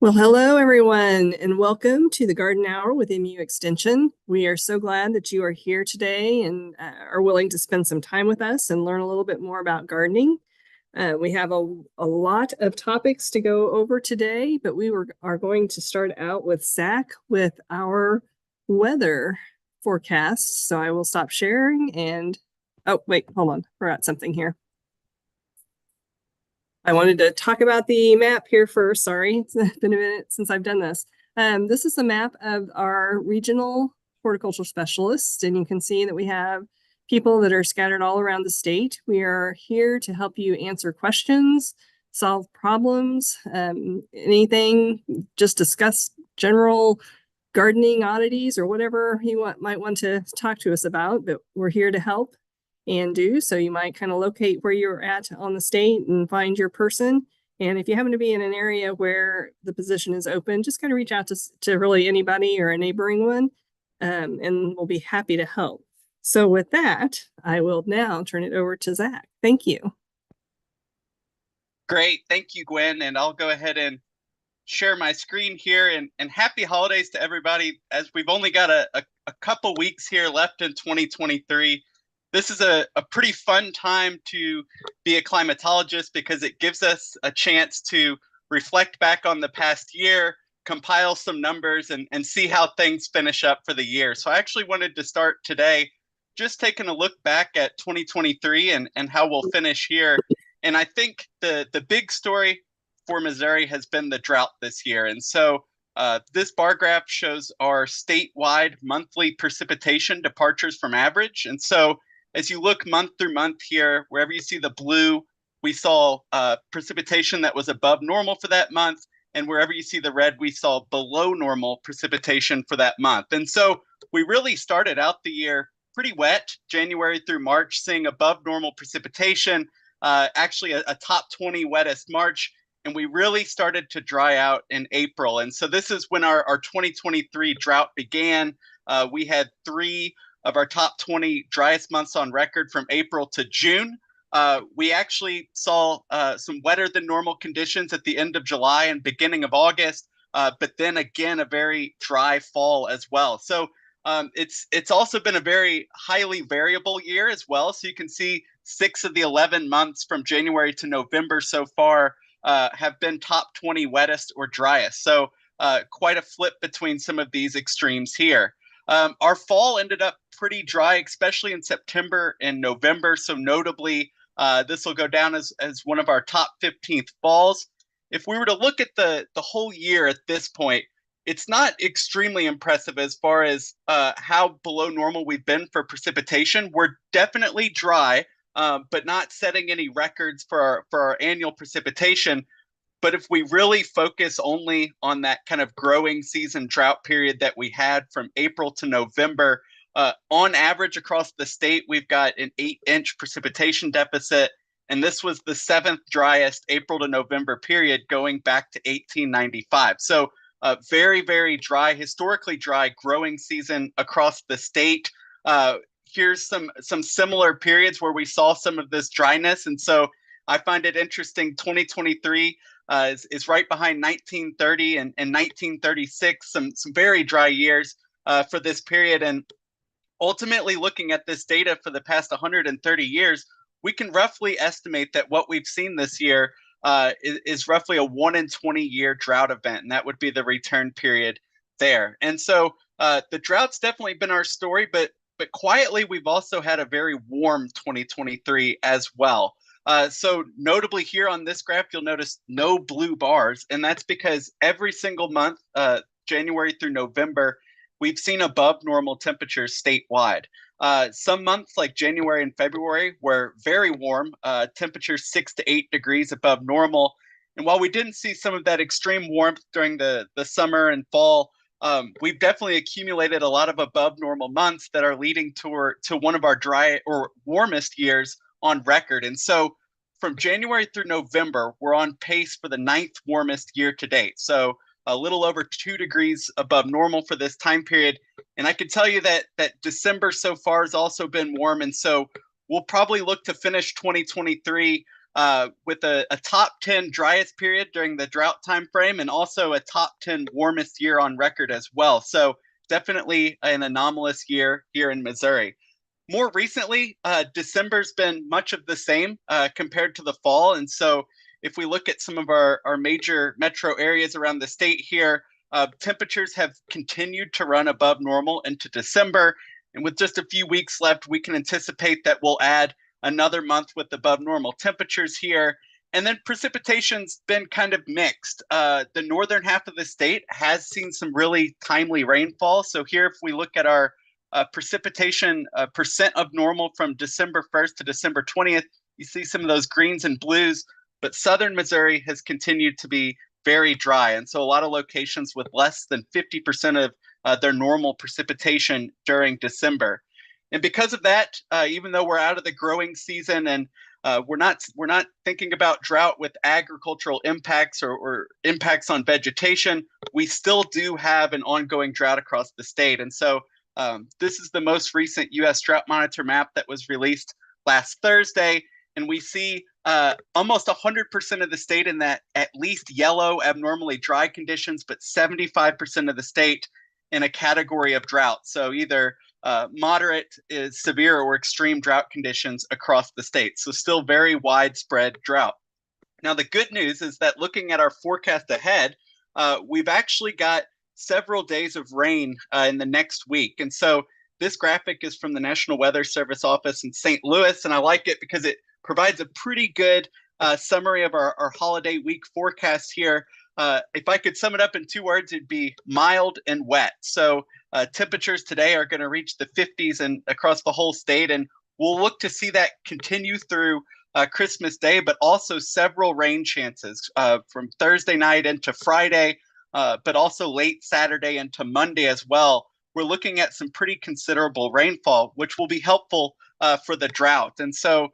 Well, hello everyone, and welcome to the Garden Hour with MU Extension. We are so glad that you are here today and are willing to spend some time with us and learn a little bit more about gardening. We have a lot of topics to go over today, but are going to start out with Zack with our weather forecast. So I will stop sharing and, oh, wait, hold on, forgot something here. I wanted to talk about the map here first. Sorry, it's been a minute since I've done this. This is a map of our regional horticultural specialists, and you can see that we have people that are scattered all around the state. We are here to help you answer questions, solve problems, anything, just discuss general gardening oddities or whatever you might want to talk to us about, but we're here to help and do. So you might kind of locate where you're at on the state and find your person. And if you happen to be in an area where the position is open, just kind of reach out to really anybody or a neighboring one, and we'll be happy to help. So with that, I will now turn it over to Zack. Thank you. Great. Thank you, Gwen. And I'll go ahead and share my screen here. And happy holidays to everybody, as we've only got a couple weeks here left in 2023. This is a pretty fun time to be a climatologist because it gives us a chance to reflect back on the past year, compile some numbers, and see how things finish up for the year. So I actually wanted to start today just taking a look back at 2023 and how we'll finish here. And I think the big story for Missouri has been the drought this year. And so this bar graph shows our statewide monthly precipitation departures from average. And so as you look month through month here, wherever you see the blue, we saw precipitation that was above normal for that month. And wherever you see the red, we saw below normal precipitation for that month. And so we really started out the year pretty wet, January through March, seeing above normal precipitation, actually a top 20 wettest March. And we really started to dry out in April. And so this is when our 2023 drought began. We had 3 of our top 20 driest months on record from April to June. We actually saw some wetter than normal conditions at the end of July and beginning of August, but then again, a very dry fall as well. So it's also been a very highly variable year as well. So you can see 6 of the 11 months from January to November so far have been top 20 wettest or driest. So quite a flip between some of these extremes here. Our fall ended up pretty dry, especially in September and November. So notably, this will go down as one of our top 15th falls. If we were to look at the whole year at this point, it's not extremely impressive as far as how below normal we've been for precipitation. We're definitely dry, but not setting any records for our annual precipitation. But if we really focus only on that kind of growing season drought period that we had from April to November, on average across the state, we've got an 8-inch precipitation deficit. And this was the 7th driest April to November period going back to 1895. So very, very dry, historically dry growing season across the state. Here's some similar periods where we saw some of this dryness. And so I find it interesting, 2023 is right behind 1930 and 1936, some very dry years for this period. And ultimately, looking at this data for the past 130 years, we can roughly estimate that what we've seen this year is roughly a 1 in 20 year drought event, and that would be the return period there. And so the drought's definitely been our story, but quietly, we've also had a very warm 2023 as well. So notably here on this graph, you'll notice no blue bars, and that's because every single month, January through November, we've seen above normal temperatures statewide. Some months like January and February were very warm, temperatures 6 to 8 degrees above normal. And while we didn't see some of that extreme warmth during the summer and fall, we've definitely accumulated a lot of above normal months that are leading to one of our dry or warmest years on record. And so from January through November, we're on pace for the 9th warmest year to date. So a little over 2 degrees above normal for this time period. And I can tell you that December so far has also been warm. And so we'll probably look to finish 2023 with a top 10 driest period during the drought time frame and also a top 10 warmest year on record as well. So definitely an anomalous year here in Missouri. More recently, December's been much of the same compared to the fall. And so if we look at some of our major metro areas around the state here, temperatures have continued to run above normal into December. And with just a few weeks left, we can anticipate that we'll add another month with above normal temperatures here. And then precipitation's been kind of mixed. The northern half of the state has seen some really timely rainfall. So here, if we look at our precipitation percent of normal from December 1st to December 20th, you see some of those greens and blues, but southern Missouri has continued to be very dry. And so a lot of locations with less than 50% of their normal precipitation during December. And because of that, even though we're out of the growing season and we're not thinking about drought with agricultural impacts or impacts on vegetation, we still do have an ongoing drought across the state. And so this is the most recent U.S. Drought Monitor map that was released last Thursday, and we see almost 100% of the state in that at least yellow, abnormally dry conditions, but 75% of the state in a category of drought. So either moderate, severe, or extreme drought conditions across the state. So still very widespread drought. Now, the good news is that looking at our forecast ahead, we've actually got several days of rain in the next week. And so this graphic is from the National Weather Service office in St. Louis, and I like it because it provides a pretty good summary of our holiday week forecast here. If I could sum it up in 2 words, it'd be mild and wet. So temperatures today are going to reach the 50s and across the whole state, and we'll look to see that continue through Christmas Day, but also several rain chances from Thursday night into Friday, but also late Saturday into Monday as well. We're looking at some pretty considerable rainfall, which will be helpful for the drought. And so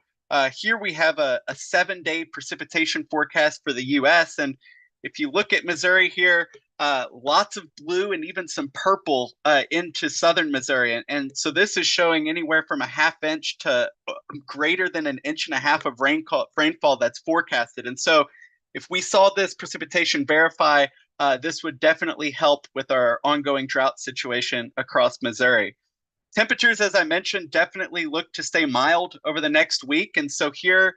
here we have a 7-day precipitation forecast for the U.S. And if you look at Missouri here, lots of blue and even some purple into southern Missouri. And so this is showing anywhere from a ½ inch to greater than 1.5 inches of rainfall that's forecasted. And so if we saw this precipitation verify, this would definitely help with our ongoing drought situation across Missouri. Temperatures, as I mentioned, definitely look to stay mild over the next week. And so here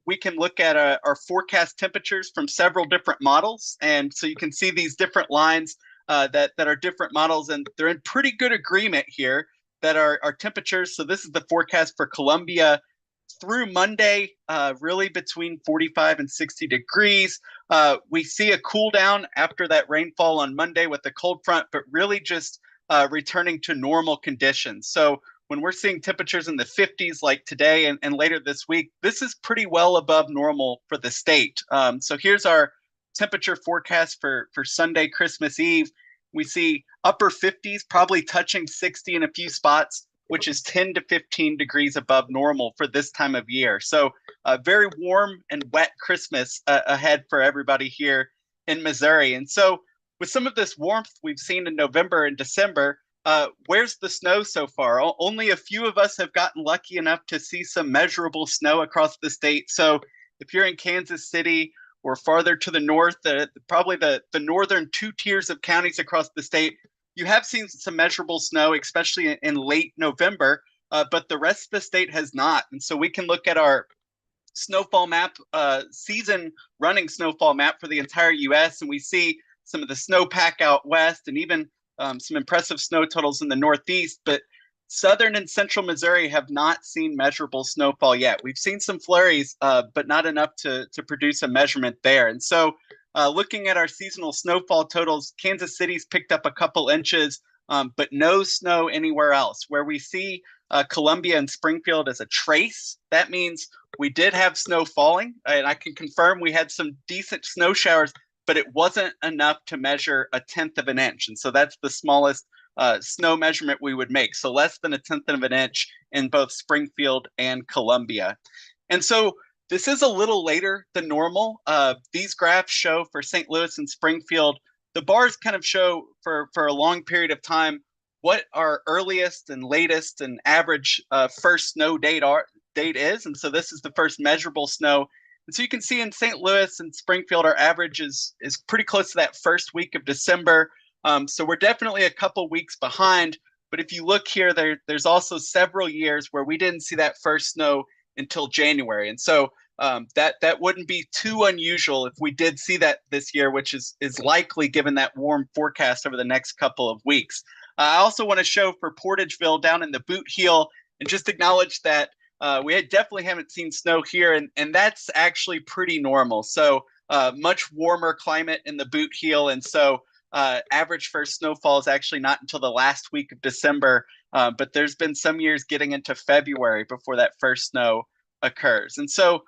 we can look at our forecast temperatures from several different models. And so you can see these different lines that are different models, and they're in pretty good agreement here that our temperatures. So this is the forecast for Columbia through Monday, really between 45 and 60 degrees. We see a cool down after that rainfall on Monday with the cold front, but really just returning to normal conditions. So when we're seeing temperatures in the 50s like today and later this week, this is pretty well above normal for the state. So here's our temperature forecast for Sunday, Christmas Eve. We see upper 50s, probably touching 60 in a few spots, which is 10 to 15 degrees above normal for this time of year. So a very warm and wet Christmas ahead for everybody here in Missouri. And so with some of this warmth we've seen in November and December, where's the snow so far? Only a few of us have gotten lucky enough to see some measurable snow across the state. So if you're in Kansas City or farther to the north, probably the northern 2 tiers of counties across the state, you have seen some measurable snow, especially in late November, but the rest of the state has not. And so we can look at our snowfall map, season running snowfall map for the entire U.S., and we see some of the snowpack out west and even some impressive snow totals in the Northeast, but southern and central Missouri have not seen measurable snowfall yet. We've seen some flurries, but not enough to produce a measurement there. And so looking at our seasonal snowfall totals, Kansas City's picked up a couple inches, but no snow anywhere else. Where we see Columbia and Springfield as a trace, that means we did have snow falling, and I can confirm we had some decent snow showers, but it wasn't enough to measure 1/10 of an inch. And so that's the smallest snow measurement we would make. So less than 1/10 of an inch in both Springfield and Columbia. And so this is a little later than normal. These graphs show for St. Louis and Springfield, the bars kind of show for a long period of time what our earliest and latest and average first snow date is. And so this is the first measurable snow And so you can see in St. Louis and Springfield, our average is pretty close to that first week of December. So we're definitely a couple weeks behind. But if you look here, there's also several years where we didn't see that first snow until January. And so that wouldn't be too unusual if we did see that this year, which is likely given that warm forecast over the next couple of weeks. I also want to show for Portageville down in the Boot Heel and just acknowledge that we definitely haven't seen snow here, and that's actually pretty normal. So much warmer climate in the Boot Heel, and so average first snowfall is actually not until the last week of December, but there's been some years getting into February before that first snow occurs. And so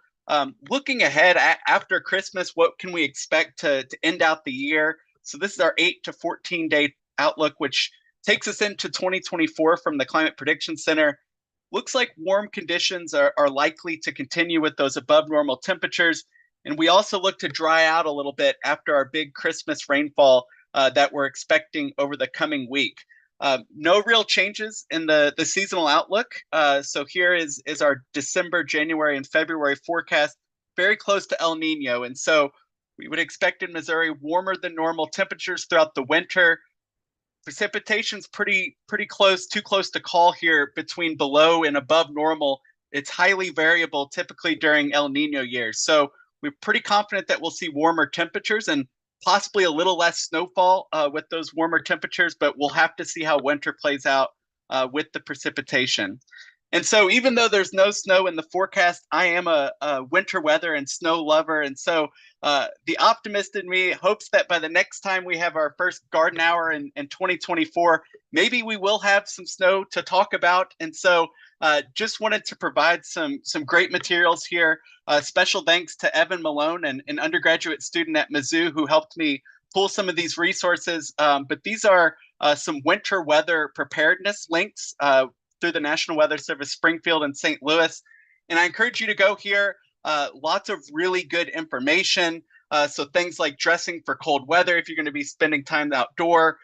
looking ahead after Christmas, what can we expect to end out the year? So this is our 8 to 14 day outlook, which takes us into 2024 from the Climate Prediction Center. Looks like warm conditions are likely to continue with those above normal temperatures. And we also look to dry out a little bit after our big Christmas rainfall that we're expecting over the coming week. No real changes in the seasonal outlook. So here is our December, January, and February forecast, very close to El Nino. And so we would expect in Missouri warmer than normal temperatures throughout the winter. Precipitation's pretty close, too close to call here between below and above normal. It's highly variable, typically during El Nino years. So we're pretty confident that we'll see warmer temperatures and possibly a little less snowfall with those warmer temperatures, but we'll have to see how winter plays out with the precipitation. And so even though there's no snow in the forecast, I am a winter weather and snow lover. And so the optimist in me hopes that by the next time we have our first garden hour in 2024, maybe we will have some snow to talk about. And so just wanted to provide some great materials here. Special thanks to Evan Malone, an undergraduate student at Mizzou, who helped me pull some of these resources. But these are some winter weather preparedness links through the National Weather Service, Springfield and St. Louis. And I encourage you to go here. Lots of really good information. So things like dressing for cold weather if you're going to be spending time outdoor,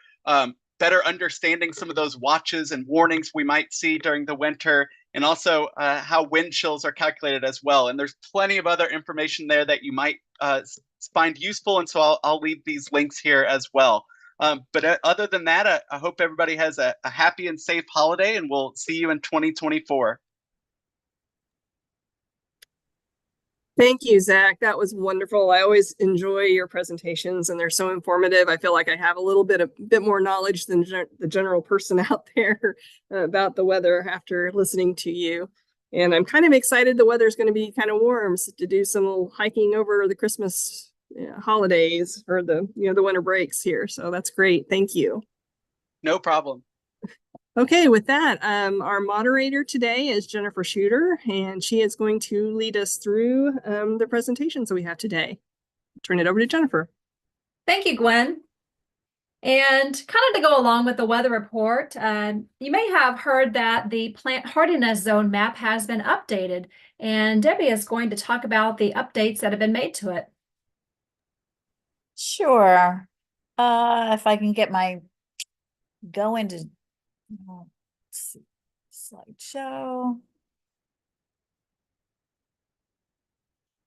better understanding some of those watches and warnings we might see during the winter, and also how wind chills are calculated as well. And there's plenty of other information there that you might find useful. And so I'll leave these links here as well. But other than that, I hope everybody has a happy and safe holiday, and we'll see you in 2024. Thank you, Zach. That was wonderful. I always enjoy your presentations, and they're so informative. I feel like I have a little bit more knowledge than the general person out there about the weather after listening to you. And I'm kind of excited the weather's going to be kind of warm, so to do some little hiking over the Christmas holidays or the winter breaks here. So that's great. Thank you. No problem. Okay, with that, our moderator today is Jennifer Shooter, and she is going to lead us through the presentations that we have today. Turn it over to Jennifer. Thank you, Gwen. And kind of to go along with the weather report, you may have heard that the plant hardiness zone map has been updated, and Debbie is going to talk about the updates that have been made to it. Sure. If I can get go into let's see, slideshow.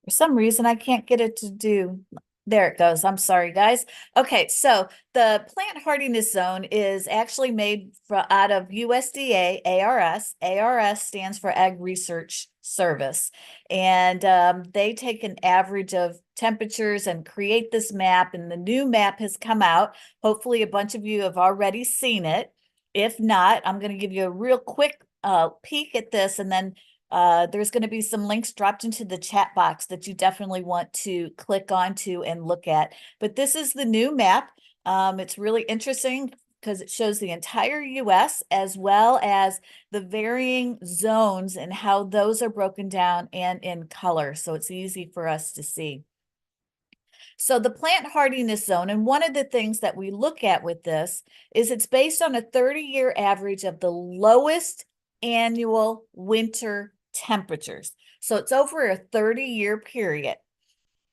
For some reason, I can't get it to do. There it goes. I'm sorry, guys. Okay, so the plant hardiness zone is actually made out of USDA ARS. ARS stands for Ag Research Service. And they take an average of temperatures and create this map. And the new map has come out. Hopefully, a bunch of you have already seen it. If not, I'm going to give you a real quick peek at this, and then there's going to be some links dropped into the chat box that you definitely want to click onto and look at. But this is the new map. It's really interesting because it shows the entire US as well as the varying zones and how those are broken down and in color. So it's easy for us to see. So the plant hardiness zone, and one of the things that we look at with this is it's based on a 30-year average of the lowest annual winter temperatures. So it's over a 30-year period.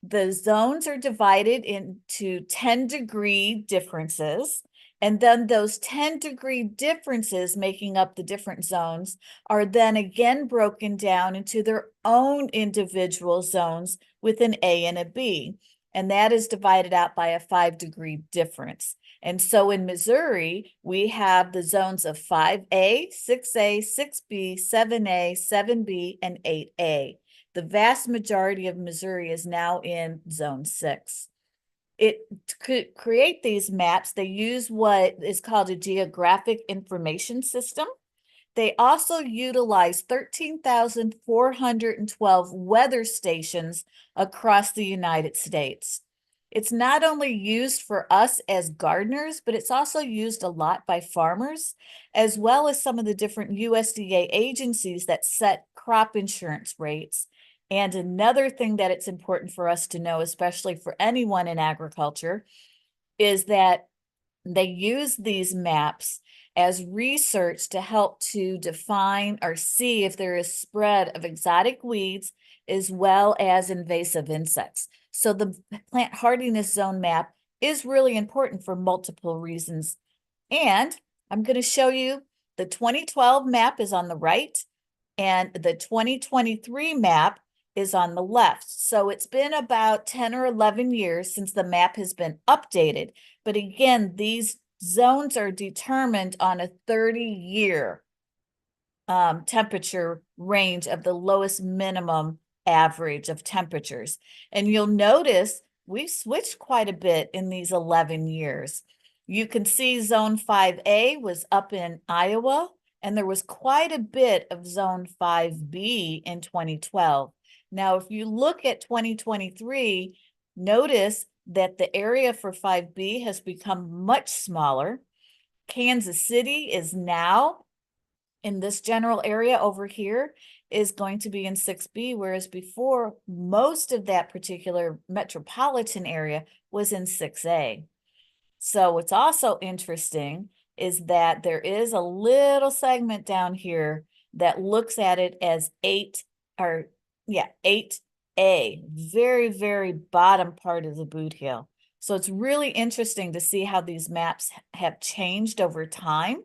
The zones are divided into 10-degree differences, And then those 10-degree differences making up the different zones are then again broken down into their own individual zones with an A and a B. And that is divided out by a 5-degree difference. And so in Missouri, we have the zones of 5A, 6A, 6B, 7A, 7B, and 8A. The vast majority of Missouri is now in zone 6. To create these maps, they use what is called a geographic information system. They also utilize 13,412 weather stations across the United States. It's not only used for us as gardeners, but it's also used a lot by farmers, as well as some of the different USDA agencies that set crop insurance rates. And another thing that it's important for us to know, especially for anyone in agriculture, is that they use these maps as research to help to define or see if there is spread of exotic weeds as well as invasive insects. So the plant hardiness zone map is really important for multiple reasons. And I'm going to show you the 2012 map is on the right and the 2023 map is on the left. So it's been about 10 or 11 years since the map has been updated. But again, these zones are determined on a 30-year temperature range of the lowest minimum average of temperatures. And you'll notice we've switched quite a bit in these 11 years. You can see zone 5A was up in Iowa, and there was quite a bit of zone 5B in 2012. Now, if you look at 2023, notice that the area for 5B has become much smaller. Kansas City is now in this general area over here is going to be in 6B, whereas before most of that particular metropolitan area was in 6A. So what's also interesting is that there is a little segment down here that looks at it as 8A, very, very bottom part of the boot heel. So it's really interesting to see how these maps have changed over time.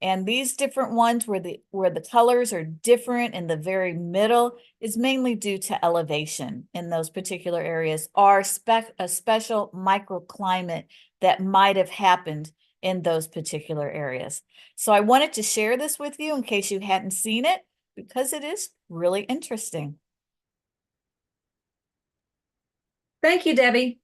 And these different ones where the colors are different in the very middle is mainly due to elevation in those particular areas or a special microclimate that might have happened in those particular areas. So I wanted to share this with you in case you hadn't seen it, because it is really interesting. Thank you, Debbie.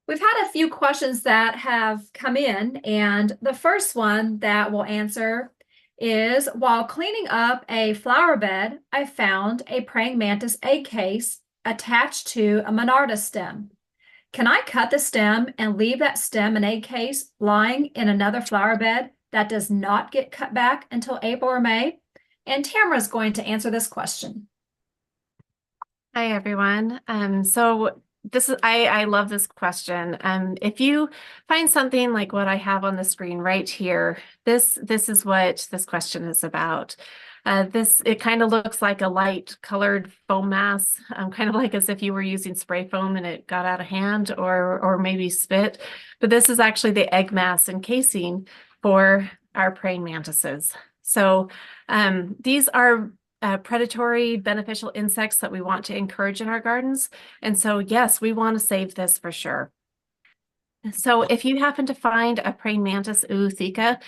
We've had a few questions that have come in, and the first one that we'll answer is, while cleaning up a flower bed, I found a praying mantis egg case attached to a monarda stem. Can I cut the stem and leave that stem and egg case lying in another flower bed that does not get cut back until April or May? And Tamara's going to answer this question. Hi, everyone. I love this question. If you find something like what I have on the screen right here, this is what this question is about. It kind of looks like a light colored foam mass, kind of like as if you were using spray foam and it got out of hand, or maybe spit. But this is actually the egg mass encasing for our praying mantises. So these are predatory beneficial insects that we want to encourage in our gardens. And so, yes, we want to save this for sure. So if you happen to find a praying mantis ootheca,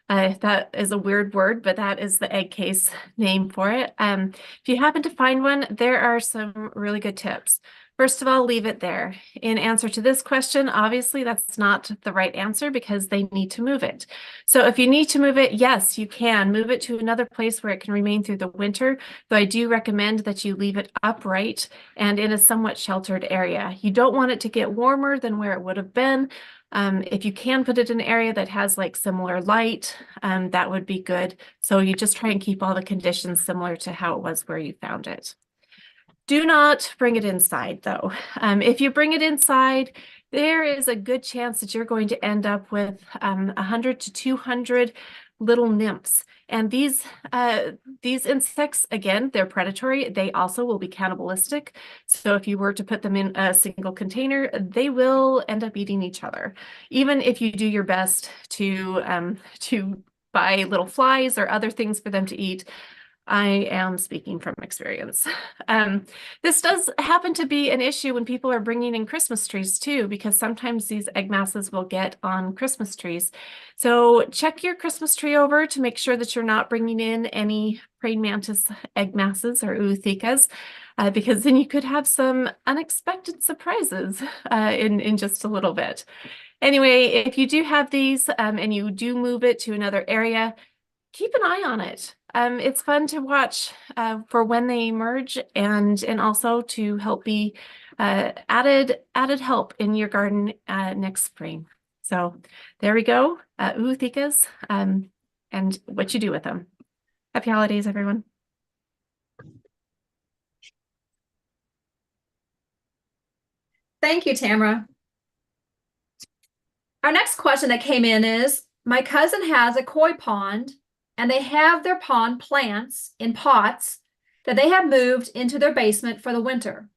that is a weird word, but that is the egg case name for it. If you happen to find one, there are some really good tips. First of all, leave it there. In answer to this question, obviously that's not the right answer because they need to move it. So if you need to move it, yes, you can move it to another place where it can remain through the winter, though I do recommend that you leave it upright and in a somewhat sheltered area. You don't want it to get warmer than where it would have been. If you can put it in an area that has like similar light, that would be good. So you just try and keep all the conditions similar to how it was where you found it. Do not bring it inside though. If you bring it inside, there is a good chance that you're going to end up with 100 to 200 little nymphs. And these insects, again, they're predatory. They also will be cannibalistic. So if you were to put them in a single container, they will end up eating each other. Even if you do your best to buy little flies or other things for them to eat, I am speaking from experience. This does happen to be an issue when people are bringing in Christmas trees too, because sometimes these egg masses will get on Christmas trees. So check your Christmas tree over to make sure that you're not bringing in any praying mantis egg masses or oothekas, because then you could have some unexpected surprises in just a little bit. Anyway, if you do have these and you do move it to another area, keep an eye on it. It's fun to watch for when they emerge, and also to help be added help in your garden next spring. So there we go, oothekas, and what you do with them. Happy holidays, everyone. Thank you, Tamara. Our next question that came in is, my cousin has a koi pond, and they have their pond plants in pots that they have moved into their basement for the winter.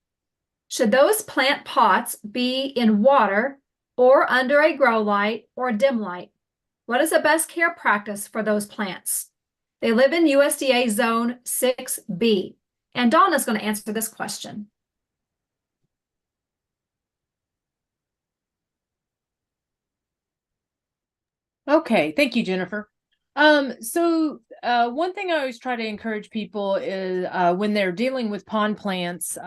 Should those plant pots be in water or under a grow light or dim light? What is the best care practice for those plants? They live in USDA Zone 6B. And Donna's going to answer this question. Okay, thank you, Jennifer. One thing I always try to encourage people is when they're dealing with pond plants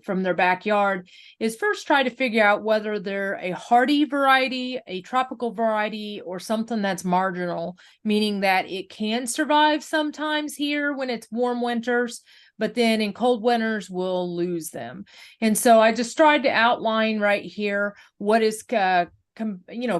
from their backyard is first try to figure out whether they're a hardy variety, a tropical variety, or something that's marginal, meaning that it can survive sometimes here when it's warm winters, but then in cold winters we'll lose them. And so I just tried to outline right here what is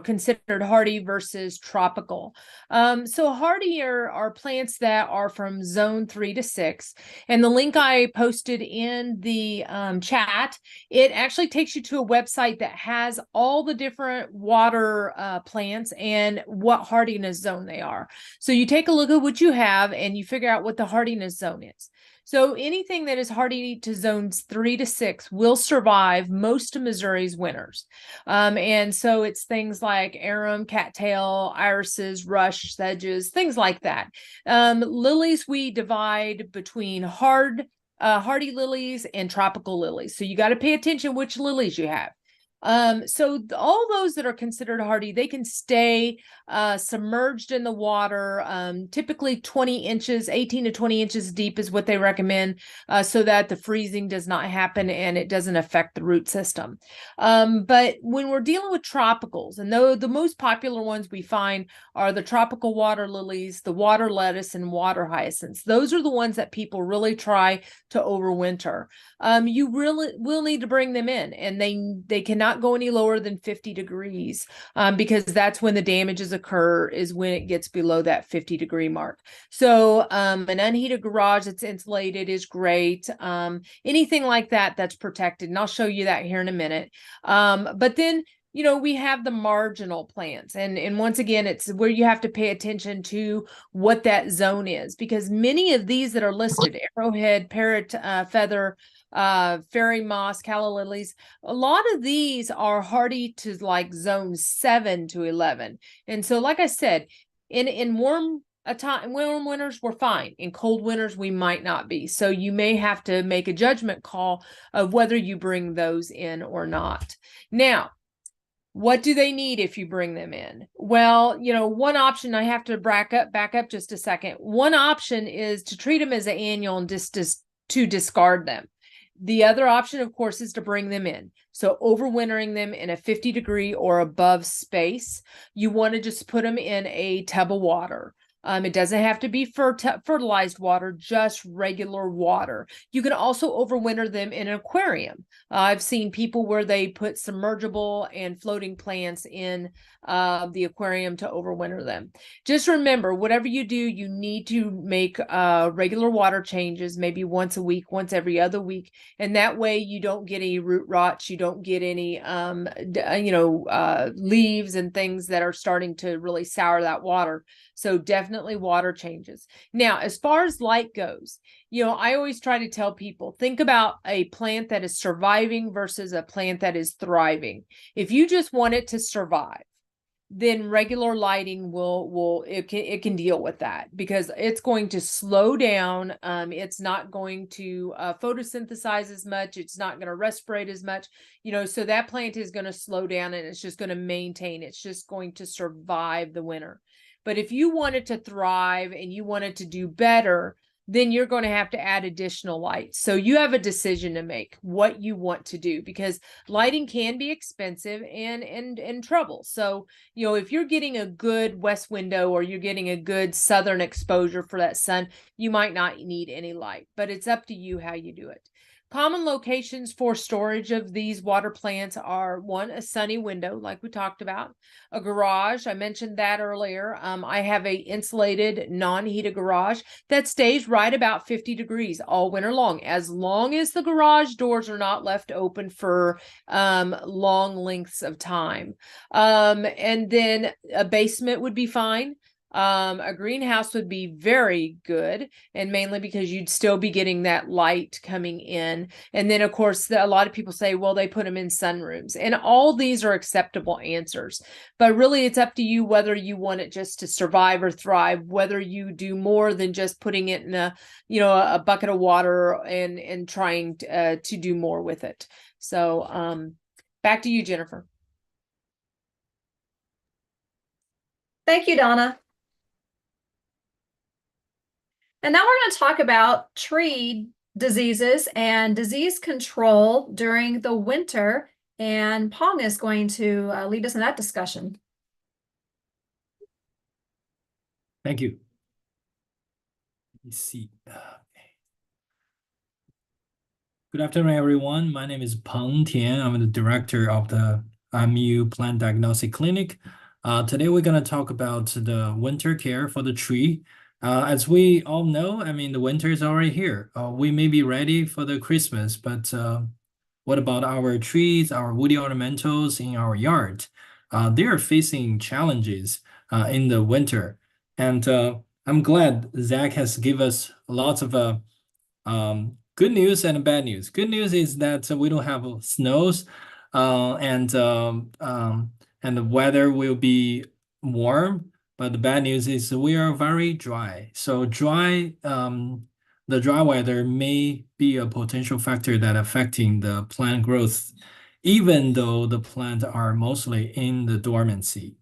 considered hardy versus tropical. So hardy are plants that are from zone 3 to 6. And the link I posted in the chat, it actually takes you to a website that has all the different water plants and what hardiness zone they are. So you take a look at what you have and you figure out what the hardiness zone is. So anything that is hardy to zones 3 to 6 will survive most of Missouri's winters. And so it's things like arum, cattail, irises, rush, sedges, things like that. Lilies, we divide between hardy lilies and tropical lilies. So you got to pay attention which lilies you have. So all those that are considered hardy, they can stay submerged in the water, typically 20 inches, 18 to 20 inches deep is what they recommend, so that the freezing does not happen and it doesn't affect the root system. But when we're dealing with tropicals, and though the most popular ones we find are the tropical water lilies, the water lettuce, and water hyacinths. Those are the ones that people really try to overwinter. You really will need to bring them in, and they cannot go any lower than 50 degrees because that's when the damages occur, is when it gets below that 50-degree mark. So an unheated garage that's insulated is great. Anything like that that's protected, and I'll show you that here in a minute. But then we have the marginal plants. And once again, it's where you have to pay attention to what that zone is, because many of these that are listed, arrowhead, parrot feather, fairy moss, calla lilies, a lot of these are hardy to like zones 7 to 11. And so, like I said, in warm winters, we're fine. In cold winters, we might not be. So you may have to make a judgment call of whether you bring those in or not. Now, what do they need if you bring them in? Well, one option, I have to back up just a second. One option is to treat them as an annual and just to discard them. The other option, of course, is to bring them in. So overwintering them in a 50-degree or above space. You want to just put them in a tub of water. It doesn't have to be fertilized water, just regular water. You can also overwinter them in an aquarium. I've seen people where they put submergible and floating plants in the aquarium to overwinter them. Just remember, whatever you do, you need to make regular water changes, maybe once a week, once every other week. And that way you don't get any root rots, you don't get any, leaves and things that are starting to really sour that water. So definitely water changes. Now, as far as light goes, I always try to tell people, think about a plant that is surviving versus a plant that is thriving. If you just want it to survive, then regular lighting it can deal with that, because it's going to slow down. It's not going to photosynthesize as much. It's not going to respirate as much, so that plant is going to slow down and it's just going to maintain. It's just going to survive the winter. But if you want it to thrive and you want it to do better, then you're going to have to add additional light. So you have a decision to make what you want to do, because lighting can be expensive and trouble. So, if you're getting a good west window or you're getting a good southern exposure for that sun, you might not need any light, but it's up to you how you do it. Common locations for storage of these water plants are, one, a sunny window, like we talked about, a garage. I mentioned that earlier. I have a insulated, non-heated garage that stays right about 50 degrees all winter long as the garage doors are not left open for long lengths of time. And then a basement would be fine. A greenhouse would be very good, and mainly because you'd still be getting that light coming in. And then, of course, a lot of people say, well, they put them in sunrooms, and all these are acceptable answers. But really, it's up to you whether you want it just to survive or thrive, whether you do more than just putting it in a bucket of water and trying to do more with it. So back to you, Jennifer. Thank you, Donna. And now we're going to talk about tree diseases and disease control during the winter. And Pong is going to lead us in that discussion. Thank you. Let me see. Good afternoon, everyone. My name is Peng Tian. I'm the director of the IMU Plant Diagnostic Clinic. Today, we're going to talk about the winter care for the tree. As we all know, the winter is already here. We may be ready for the Christmas, but what about our trees, our woody ornamentals in our yard? They are facing challenges in the winter. And I'm glad Zack has given us lots of good news and bad news. Good news is that we don't have snows and the weather will be warm. But the bad news is we are very dry. So the dry weather may be a potential factor that affecting the plant growth, even though the plants are mostly in the dormancy.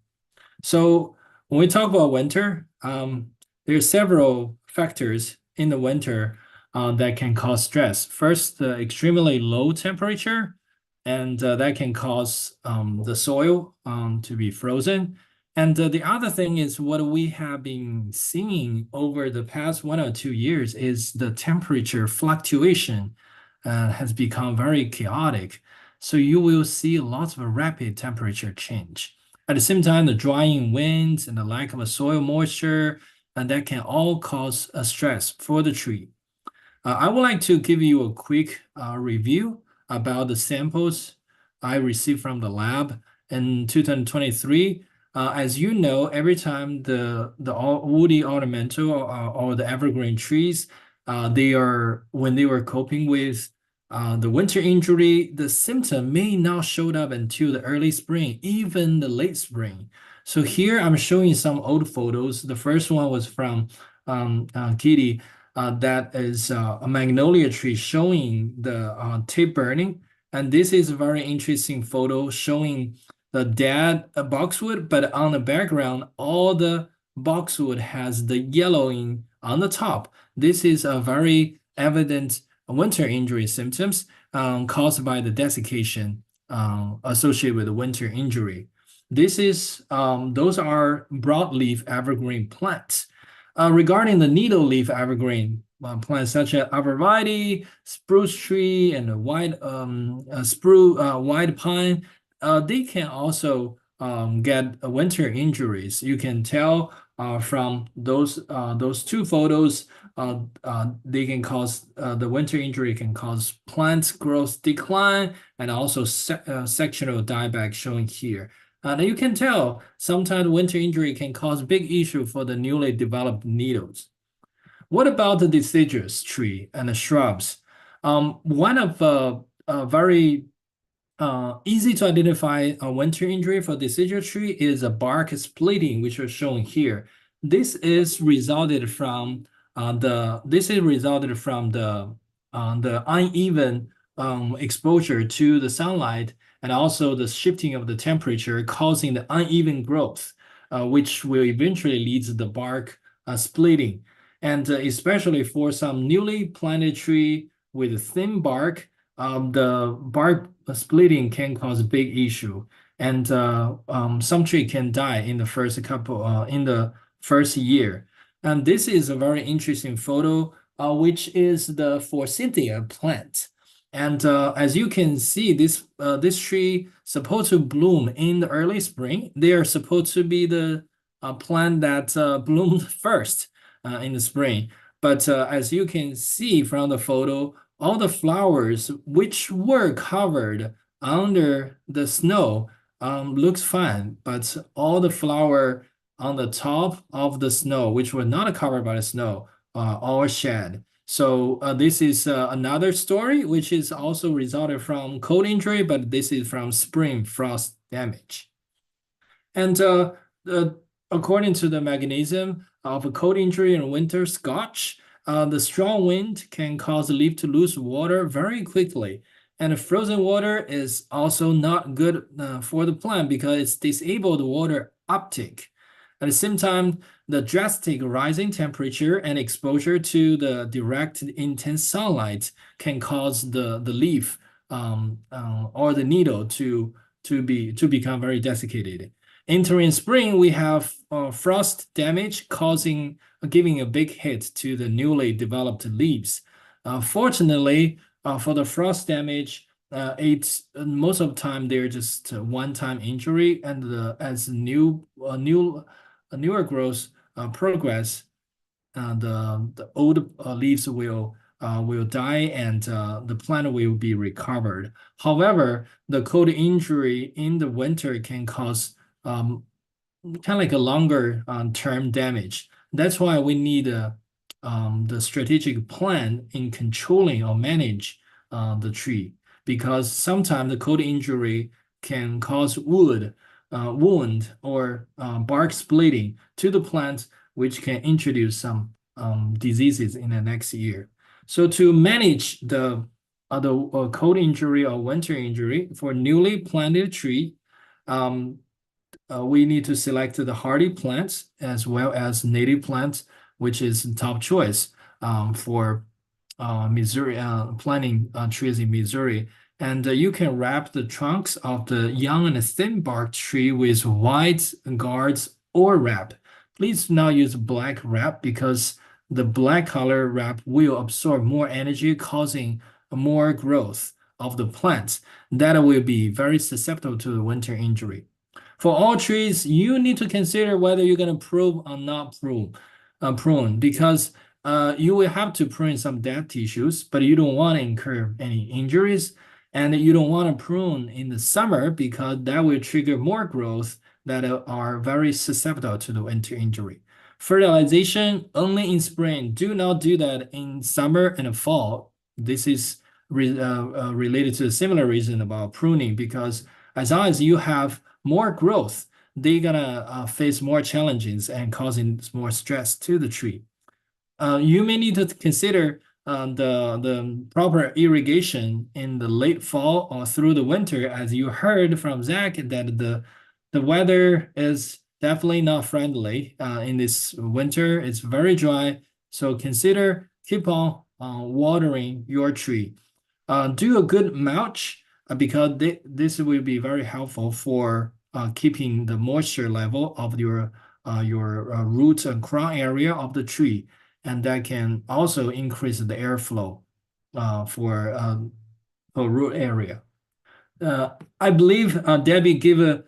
So when we talk about winter, there are several factors in the winter that can cause stress. First, the extremely low temperature, and that can cause the soil to be frozen. And the other thing is what we have been seeing over the past 1 or 2 years is the temperature fluctuation has become very chaotic. So you will see lots of rapid temperature change. At the same time, the drying winds and the lack of soil moisture, and that can all cause a stress for the tree. I would like to give you a quick review about the samples I received from the lab in 2023. As you know, every time the woody ornamental or the evergreen trees, when they were coping with the winter injury, the symptom may not show up until the early spring, even the late spring. So here I'm showing some old photos. The first one was from Kitty. That is a magnolia tree showing the tip burning. And this is a very interesting photo showing the dead boxwood, but on the background, all the boxwood has the yellowing on the top. This is a very evident winter injury symptoms caused by the desiccation associated with the winter injury. Those are broadleaf evergreen plants. Regarding the needle leaf evergreen plants such as arborvitae, spruce tree, and white white pine, they can also get winter injuries. You can tell from those two photos. They can cause the winter injury can cause plant growth decline and also sectional dieback shown here. And you can tell sometimes winter injury can cause big issue for the newly developed needles. What about the deciduous tree and the shrubs? One of very easy to identify a winter injury for deciduous tree is a bark splitting, which is shown here. This is resulted from the uneven exposure to the sunlight and also the shifting of the temperature causing the uneven growth, which will eventually lead to the bark splitting. And especially for some newly planted tree with thin bark, the bark splitting can cause a big issue, and some tree can die in the first year. And this is a very interesting photo, which is the forsythia plant. And as you can see, this tree supposed to bloom in the early spring. They are supposed to be the plant that bloomed first in the spring. But as you can see from the photo, all the flowers which were covered under the snow looks fine, but all the flower on the top of the snow, which were not covered by the snow, all shed. So this is another story, which is also resulted from cold injury, but this is from spring frost damage. And according to the mechanism of a cold injury and winter scotch, the strong wind can cause the leaf to lose water very quickly. And frozen water is also not good for the plant because it's disabled water uptake. At the same time, the drastic rising temperature and exposure to the direct intense sunlight can cause the leaf or the needle to become very desiccated. Entering spring, we have frost damage giving a big hit to the newly developed leaves. Fortunately, for the frost damage, it's most of the time they're just one-time injury, and as newer growth progress, the old leaves will die and the plant will be recovered. However, the cold injury in the winter can cause kind of like a longer term damage. That's why we need the strategic plan in controlling or manage the tree, because sometimes the cold injury can cause wound or bark splitting to the plant, which can introduce some diseases in the next year. So to manage the cold injury or winter injury for newly planted tree, we need to select the hardy plants as well as native plants, which is top choice for Missouri planting trees in Missouri. And you can wrap the trunks of the young and thin bark tree with white guards or wrap. Please do not use black wrap because the black color wrap will absorb more energy, causing more growth of the plants. That will be very susceptible to the winter injury. For all trees, you need to consider whether you're going to prune or not prune, because you will have to prune some dead tissues, but you don't want to incur any injuries, and you don't want to prune in the summer because that will trigger more growth that are very susceptible to the winter injury. Fertilization only in spring. Do not do that in summer and fall. This is related to a similar reason about pruning, because as long as you have more growth, they're gonna face more challenges and causing more stress to the tree. You may need to consider the proper irrigation in the late fall or through the winter, as you heard from Zack that the weather is definitely not friendly in this winter. It's very dry, so consider keep on watering your tree. Do a good mulch because this will be very helpful for keeping the moisture level of your your root and crown area of the tree, and that can also increase the airflow for root area. I believe Debbie give a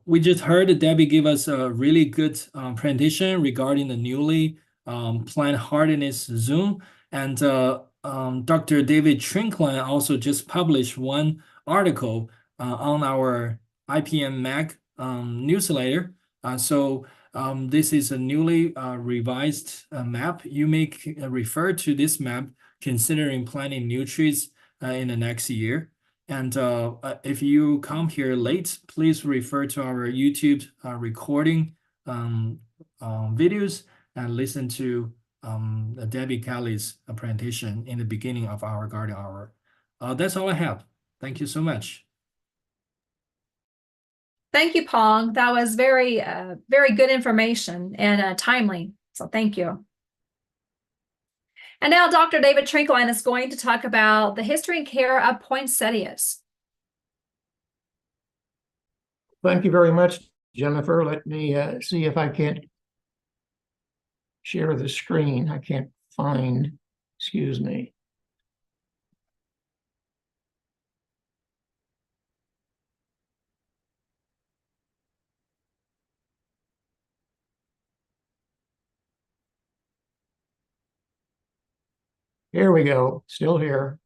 we just heard Debbie give us a really good presentation regarding the newly plant hardiness zone, and Dr. David Trinklein also just published one article on our IPM Mag newsletter. So this is a newly revised map. You may refer to this map considering planting new trees in the next year. And if you come here late, please refer to our YouTube recording videos and listen to Debbie Kelly's presentation in the beginning of our garden hour. That's all I have. Thank you so much. Thank you, Pong. That was very, very good information and timely. So thank you. And now Dr. David Trinklein is going to talk about the history and care of poinsettias. Thank you very much, Jennifer. Let me see if I can't share the screen. I can't find, excuse me. Here we go, still here.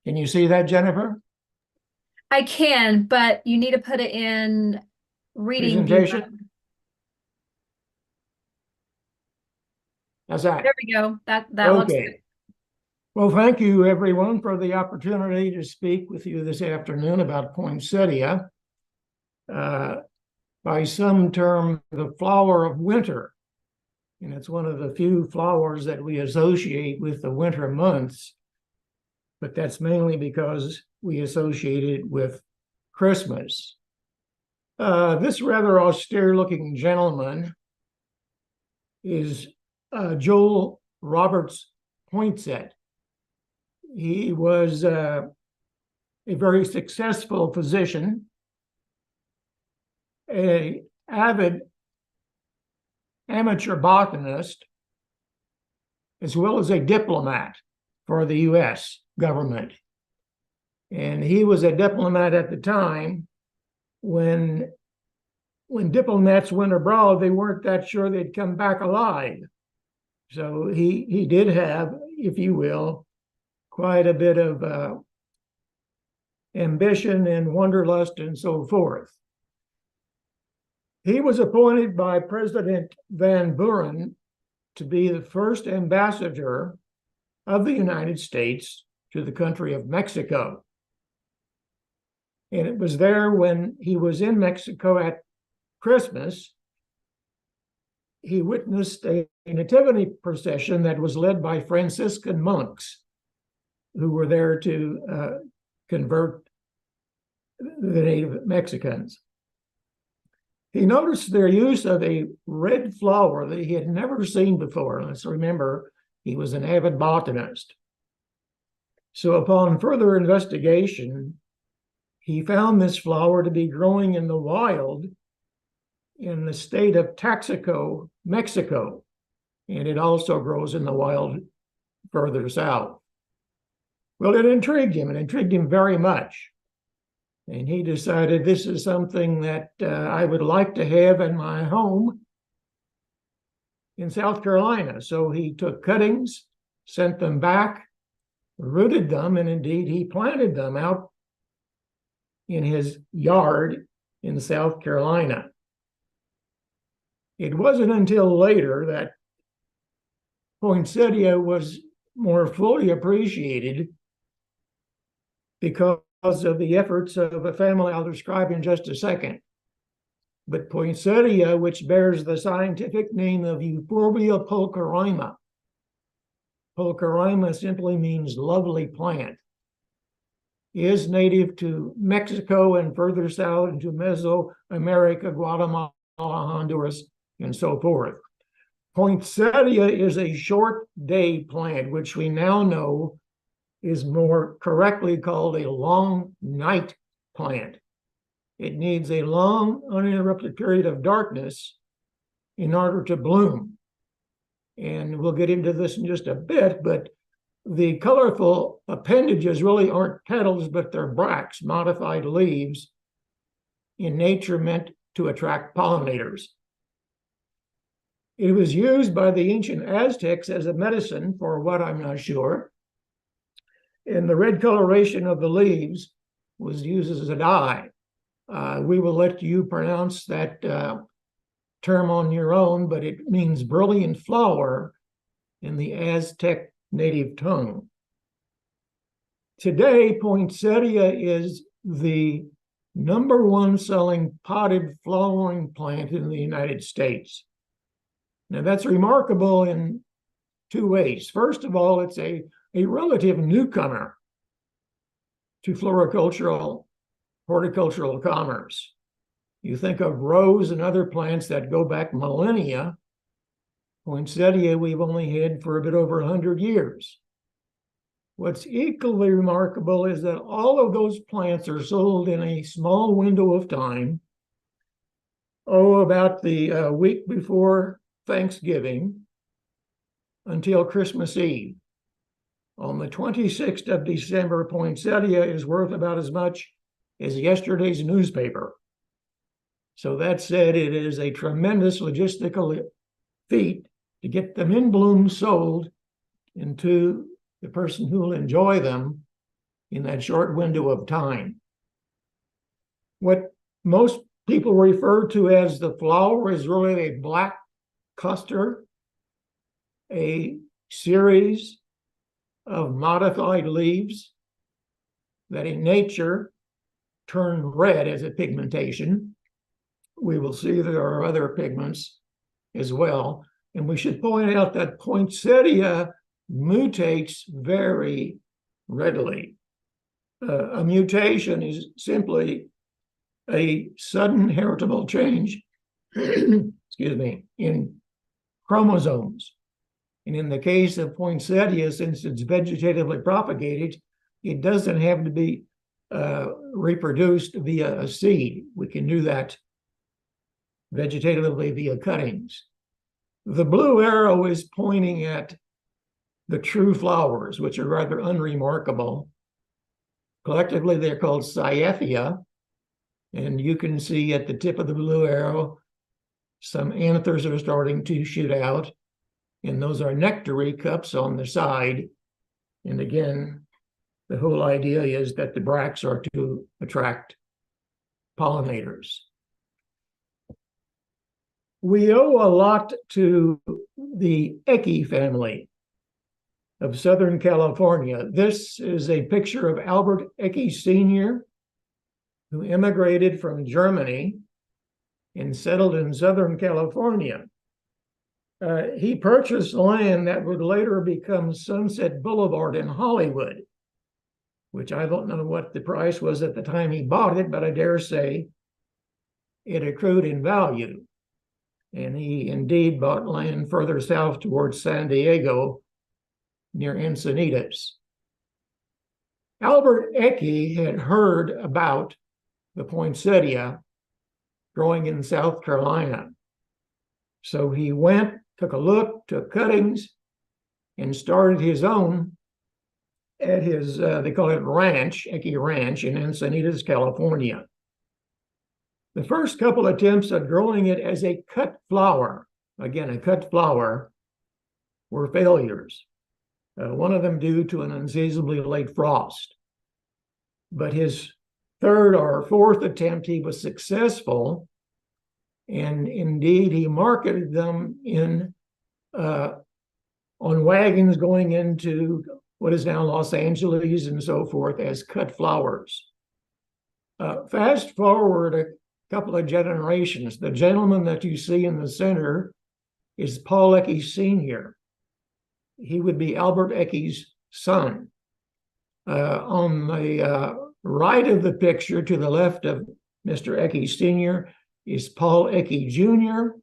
Can you see that, Jennifer? I can, but you need to put it in reading view Presentation? mode. How's that? There we go. That looks Okay. good. Well, thank you, everyone, for the opportunity to speak with you this afternoon about poinsettia. By some term, the flower of winter. And it's one of the few flowers that we associate with the winter months. But that's mainly because we associate it with Christmas. This rather austere-looking gentleman is Joel Roberts Poinsett. He was a very successful physician, an avid amateur botanist, as well as a diplomat for the U.S. government. And he was a diplomat at the time when diplomats went abroad, they weren't that sure they'd come back alive. So he did have, if you will, quite a bit of ambition and wanderlust and so forth. He was appointed by President Van Buren to be the first ambassador of the United States to the country of Mexico. And it was there when he was in Mexico at Christmas, he witnessed a nativity procession that was led by Franciscan monks who were there to convert the native Mexicans. He noticed their use of a red flower that he had never seen before. Let's remember, he was an avid botanist. So upon further investigation, he found this flower to be growing in the wild in the state of Texaco, Mexico. And it also grows in the wild further south. Well, it intrigued him very much. And he decided this is something that I would like to have in my home in South Carolina. So he took cuttings, sent them back, rooted them, and indeed he planted them out in his yard in South Carolina. It wasn't until later that poinsettia was more fully appreciated because of the efforts of a family I'll describe in just a second. But poinsettia, which bears the scientific name of Euphorbia pulcherrima. Pulcherrima simply means lovely plant, is native to Mexico and further south into Mesoamerica, Guatemala, Honduras, and so forth. Poinsettia is a short day plant, which we now know is more correctly called a long night plant. It needs a long, uninterrupted period of darkness in order to bloom. And we'll get into this in just a bit, but the colorful appendages really aren't petals, but they're bracts, modified leaves in nature meant to attract pollinators. It was used by the ancient Aztecs as a medicine for what, I'm not sure. And the red coloration of the leaves was used as a dye. We will let you pronounce that term on your own, but it means brilliant flower in the Aztec native tongue. Today, poinsettia is the #1 selling potted flowering plant in the United States. Now, that's remarkable in 2 ways. First of all, it's a relative newcomer to floricultural, horticultural commerce. You think of rose and other plants that go back millennia. Poinsettia we've only had for a bit over 100 years. What's equally remarkable is that all of those plants are sold in a small window of time, about the week before Thanksgiving until Christmas Eve. On the 26th of December, poinsettia is worth about as much as yesterday's newspaper. So that said, it is a tremendous logistical feat to get them in bloom sold and to the person who will enjoy them in that short window of time. What most people refer to as the flower is really a black cluster, a series of modified leaves that in nature turn red as a pigmentation. We will see there are other pigments as well. And we should point out that poinsettia mutates very readily. A mutation is simply a sudden heritable change, excuse me, in chromosomes. And in the case of poinsettia, since it's vegetatively propagated, it doesn't have to be reproduced via a seed. We can do that vegetatively via cuttings. The blue arrow is pointing at the true flowers, which are rather unremarkable. Collectively, they're called cyathea. And you can see at the tip of the blue arrow, some anthers are starting to shoot out. And those are nectary cups on the side. And again, the whole idea is that the bracts are to attract pollinators. We owe a lot to the Ecke family of Southern California. This is a picture of Albert Ecke Sr., who immigrated from Germany and settled in Southern California. He purchased land that would later become Sunset Boulevard in Hollywood, which I don't know what the price was at the time he bought it, but I dare say it accrued in value. And he indeed bought land further south towards San Diego, near Encinitas. Albert Ecke had heard about the poinsettia growing in South Carolina. So he went, took a look, took cuttings, and started his own at his, they call it ranch, Ecke Ranch in Encinitas, California. The first couple attempts at growing it as a cut flower, again, a cut flower, were failures. One of them due to an unseasonably late frost. But his third or fourth attempt, he was successful. And indeed, he marketed them on wagons going into what is now Los Angeles and so forth as cut flowers. Fast forward a couple of generations. The gentleman that you see in the center is Paul Ecke Sr. He would be Albert Ecke's son. On the right of the picture, to the left of Mr. Ecke Sr., is Paul Ecke Jr.,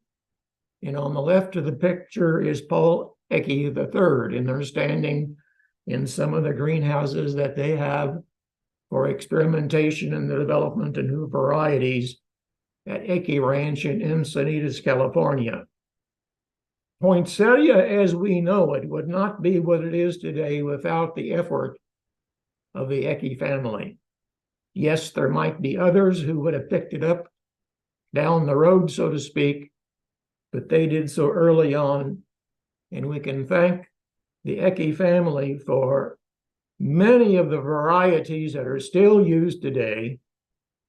and on the left of the picture is Paul Ecke III, and they're standing in some of the greenhouses that they have for experimentation and the development of new varieties at Ecke Ranch in Encinitas, California. Poinsettia, as we know it, would not be what it is today without the effort of the Ecke family. Yes, there might be others who would have picked it up down the road, so to speak, but they did so early on, and we can thank the Ecke family for many of the varieties that are still used today,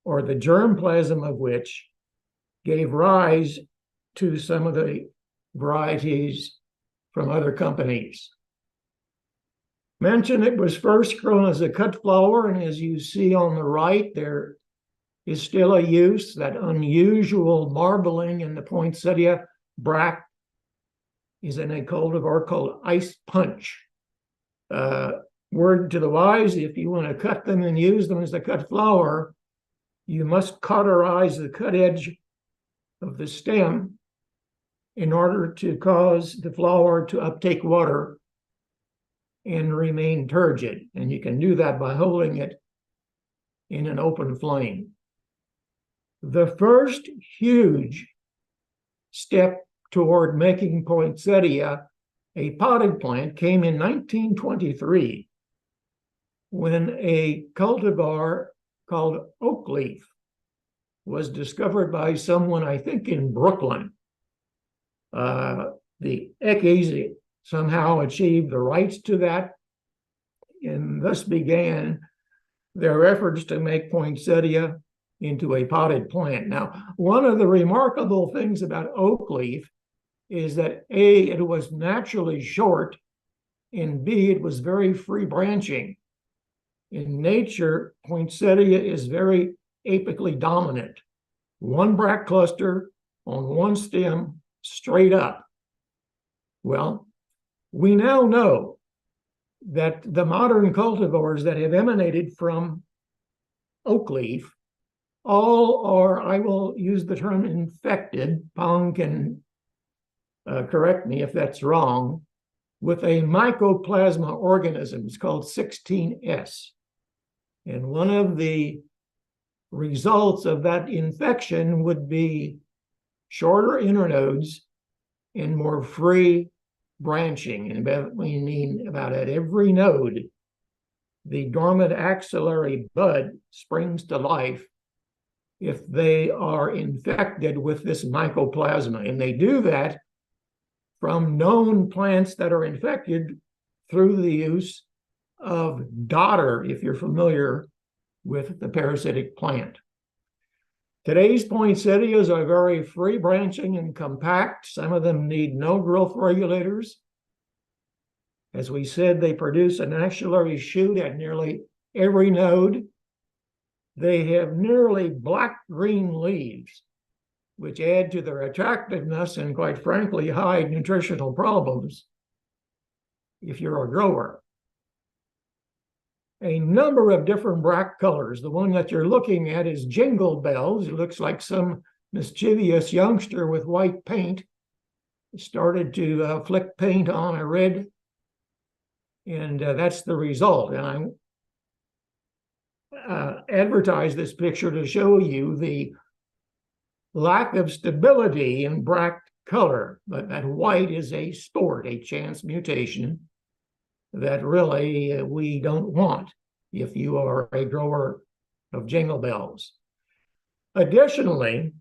or the germplasm of which gave rise to some of the varieties from other companies. Mentioned it was first grown as a cut flower, and as you see on the right, there is still a use. That unusual marbling in the poinsettia bract is in a cultivar called ice punch. Word to the wise, if you want to cut them and use them as a cut flower, you must cauterize the cut edge of the stem in order to cause the flower to uptake water and remain turgid. And you can do that by holding it in an open flame. The first huge step toward making poinsettia a potted plant came in 1923 when a cultivar called oak leaf was discovered by someone, I think, in Brooklyn. The Eckes somehow achieved the rights to that, and thus began their efforts to make poinsettia into a potted plant. Now, one of the remarkable things about oak leaf is that A, it was naturally short, and B, it was very free branching. In nature, poinsettia is very apically dominant. One bract cluster on one stem, straight up. Well, we now know that the modern cultivars that have emanated from oak leaf all are, I will use the term infected, Pong can correct me if that's wrong, with a mycoplasma organism. It's called 16S. And one of the results of that infection would be shorter internodes and more free branching. And we mean about at every node, the dormant axillary bud springs to life if they are infected with this mycoplasma. And they do that from known plants that are infected through the use of dodder, if you're familiar with the parasitic plant. Today's poinsettias are very free branching and compact. Some of them need no growth regulators. As we said, they produce an axillary shoot at nearly every node. They have nearly black-green leaves, which add to their attractiveness and, quite frankly, hide nutritional problems if you're a grower. A number of different bract colors. The one that you're looking at is Jingle Bells. It looks like some mischievous youngster with white paint started to flick paint on a red, and that's the result. And I advertised this picture to show you the lack of stability in bract color, but that white is a sport, a chance mutation that really we don't want if you are a grower of Jingle Bells. Additionally,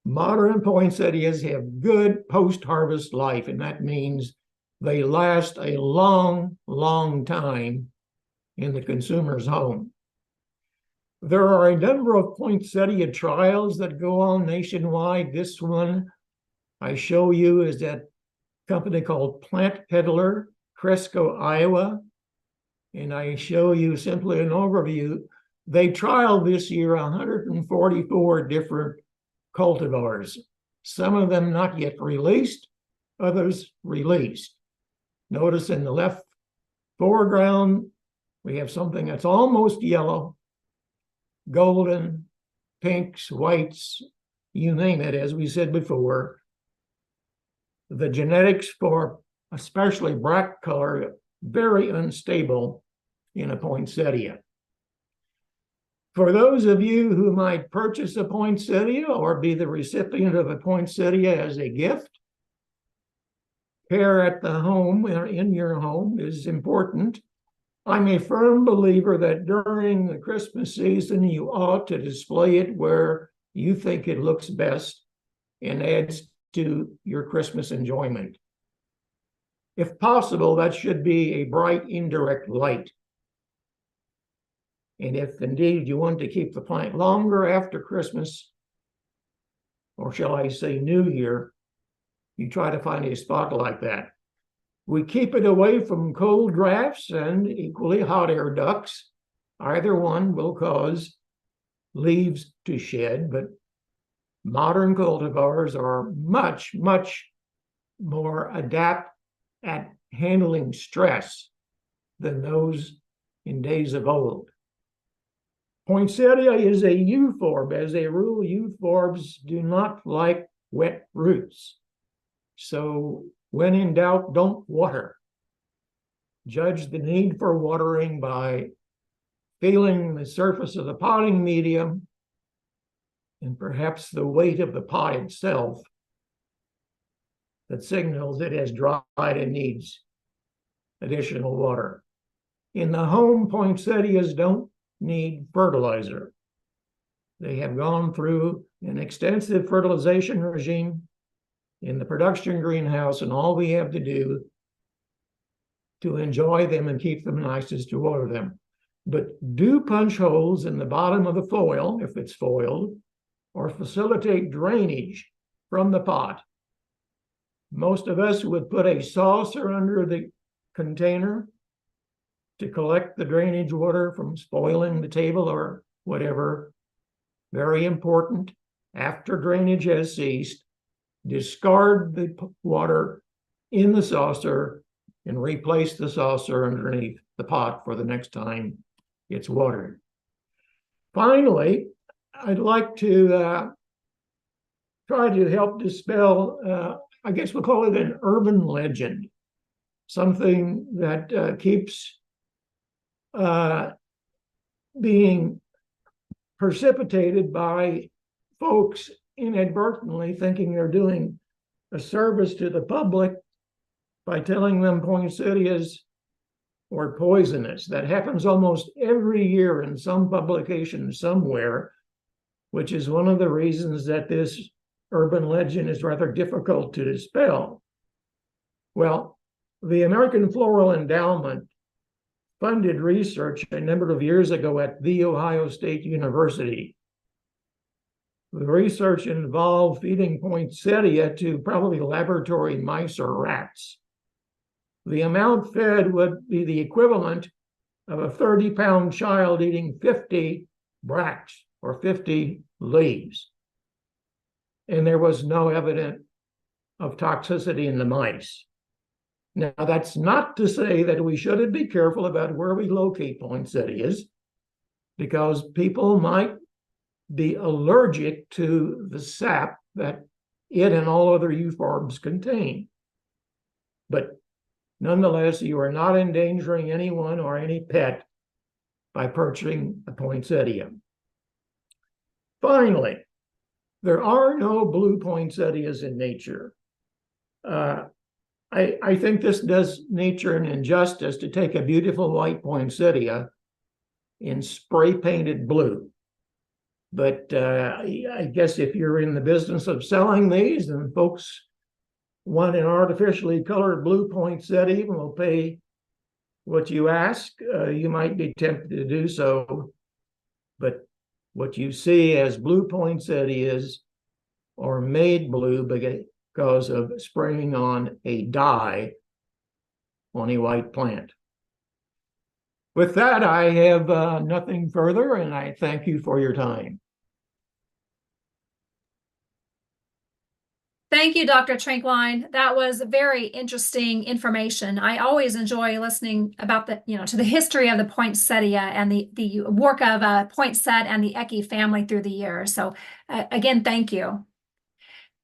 modern poinsettias have good post-harvest life, and that means they last a long, long time in the consumer's home. There are a number of poinsettia trials that go on nationwide. This one I show you is that company called Plant Peddler, Cresco, Iowa. And I show you simply an overview. They trialed this year 144 different cultivars, some of them not yet released, others released. Notice in the left foreground, we have something that's almost yellow, golden, pinks, whites, you name it, as we said before. The genetics for especially bract color, very unstable in a poinsettia. For those of you who might purchase a poinsettia or be the recipient of a poinsettia as a gift, care at the home or in your home is important. I'm a firm believer that during the Christmas season, you ought to display it where you think it looks best and adds to your Christmas enjoyment. If possible, that should be a bright indirect light. And if indeed you want to keep the plant longer after Christmas, or shall I say New Year, you try to find a spot like that. We keep it away from cold drafts and equally hot air ducts. Either one will cause leaves to shed, but modern cultivars are much, much more adept at handling stress than those in days of old. Poinsettia is a euphorbs. As a rule, euphorbs do not like wet roots. So when in doubt, don't water. Judge the need for watering by feeling the surface of the potting medium and perhaps the weight of the pot itself that signals it has dried and needs additional water. In the home, poinsettias don't need fertilizer. They have gone through an extensive fertilization regime in the production greenhouse, and all we have to do to enjoy them and keep them nice is to water them. But do punch holes in the bottom of the foil, if it's foiled, or facilitate drainage from the pot. Most of us would put a saucer under the container to collect the drainage water from spoiling the table or whatever. Very important. After drainage has ceased, discard the water in the saucer and replace the saucer underneath the pot for the next time it's watered. Finally, I'd like to try to help dispel, I guess we'll call it an urban legend, something that keeps being precipitated by folks inadvertently thinking they're doing a service to the public by telling them poinsettias are poisonous. That happens almost every year in some publication somewhere, which is one of the reasons that this urban legend is rather difficult to dispel. Well, the American Floral Endowment funded research a number of years ago at The Ohio State University. The research involved feeding poinsettia to probably laboratory mice or rats. The amount fed would be the equivalent of a 30-pound child eating 50 bracts or 50 leaves. And there was no evidence of toxicity in the mice. Now, that's not to say that we shouldn't be careful about where we locate poinsettias, because people might be allergic to the sap that it and all other euphorbs contain. But nonetheless, you are not endangering anyone or any pet by purchasing a poinsettia. Finally, there are no blue poinsettias in nature. I think this does nature an injustice to take a beautiful white poinsettia and spray painted blue. But I guess if you're in the business of selling these and folks want an artificially colored blue poinsettia and will pay what you ask, you might be tempted to do so. But what you see as blue poinsettias are made blue because of spraying on a dye on a white plant. With that, I have nothing further, and I thank you for your time. Thank you, Dr. Trinklein. That was very interesting information. I always enjoy listening about to the history of the poinsettia and the work of poinset and the Eckie family through the years. So again, thank you.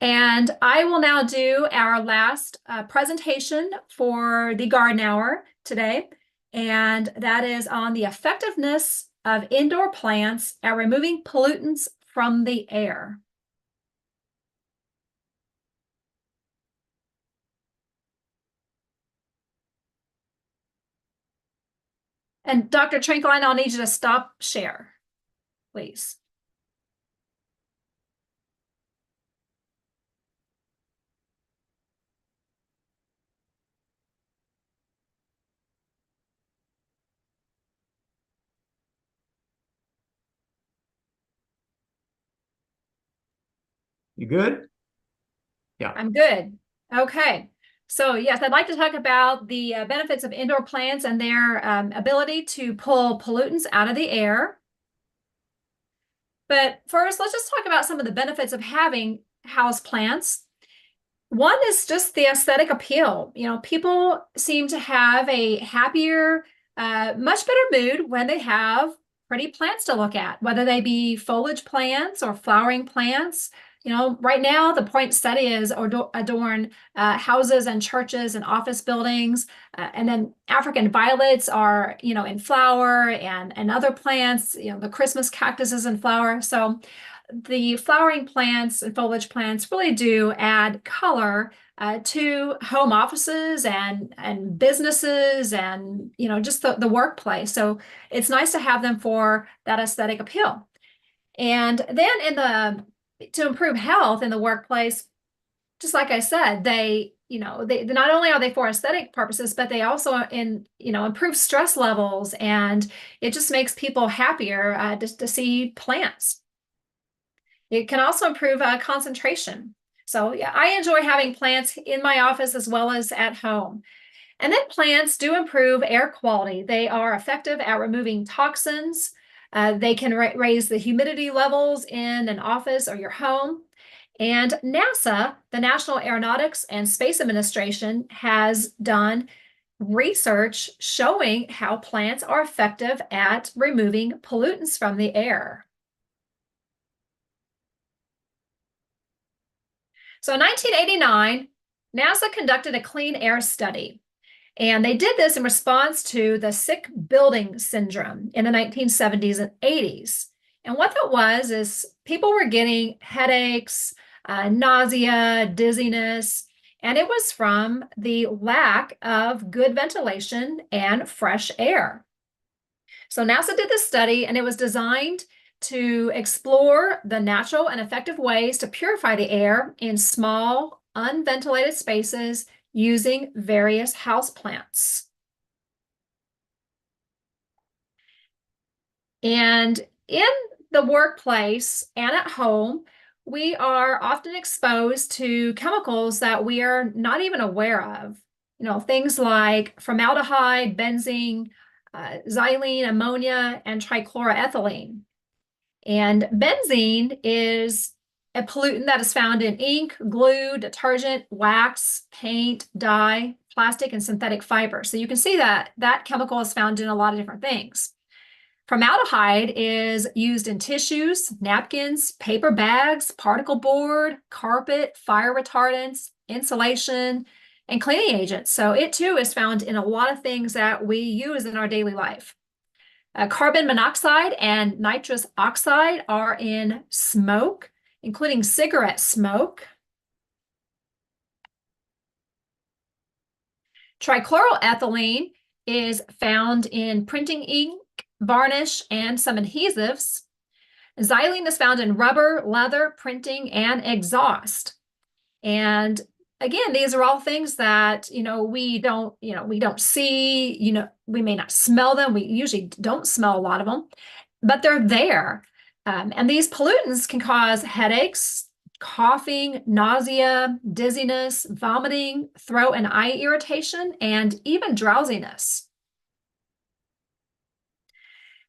And I will now do our last presentation for the Garden Hour today. And that is on the effectiveness of indoor plants at removing pollutants from the air? And Dr. Trinklein, I'll need you to stop share, please. You good? Yeah. I'm good. Okay. So yes, I'd like to talk about the benefits of indoor plants and their ability to pull pollutants out of the air. But first, let's just talk about some of the benefits of having house plants. One is just the aesthetic appeal. You know, people seem to have a happier, much better mood when they have pretty plants to look at, whether they be foliage plants or flowering plants. You know, right now the poinsettias adorn houses and churches and office buildings, and then African violets are, you know, in flower, and other plants. You know, the Christmas cactus is in flower. So the flowering plants and foliage plants really do add color to home offices and businesses, and you know, just the workplace. So it's nice to have them for that aesthetic appeal. And then to improve health in the workplace, just like I said, they not only are they for aesthetic purposes, but they also improve stress levels, and it just makes people happier to see plants. It can also improve concentration. So yeah, I enjoy having plants in my office as well as at home. And then plants do improve air quality. They are effective at removing toxins. They can raise the humidity levels in an office or your home. And NASA, the National Aeronautics and Space Administration, has done research showing how plants are effective at removing pollutants from the air. So in 1989, NASA conducted a clean air study, and they did this in response to the sick building syndrome in the 1970s and 80s. And what that was is people were getting headaches, nausea, dizziness, and it was from the lack of good ventilation and fresh air. So NASA did this study, and it was designed to explore the natural and effective ways to purify the air in small, unventilated spaces using various houseplants. And in the workplace and at home, we are often exposed to chemicals that we are not even aware of. You know, things like formaldehyde, benzene, xylene, ammonia, and trichloroethylene. And benzene is a pollutant that is found in ink, glue, detergent, wax, paint, dye, plastic, and synthetic fiber. So you can see that that chemical is found in a lot of different things. Formaldehyde is used in tissues, napkins, paper bags, particle board, carpet, fire retardants, insulation, and cleaning agents. So it too is found in a lot of things that we use in our daily life. Carbon monoxide and nitrous oxide are in smoke, including cigarette smoke. Trichloroethylene is found in printing ink, varnish, and some adhesives. Xylene is found in rubber, leather, printing, and exhaust. And again, these are all things that, we don't see, we may not smell them. We usually don't smell a lot of them, but they're there. And these pollutants can cause headaches, coughing, nausea, dizziness, vomiting, throat and eye irritation, and even drowsiness.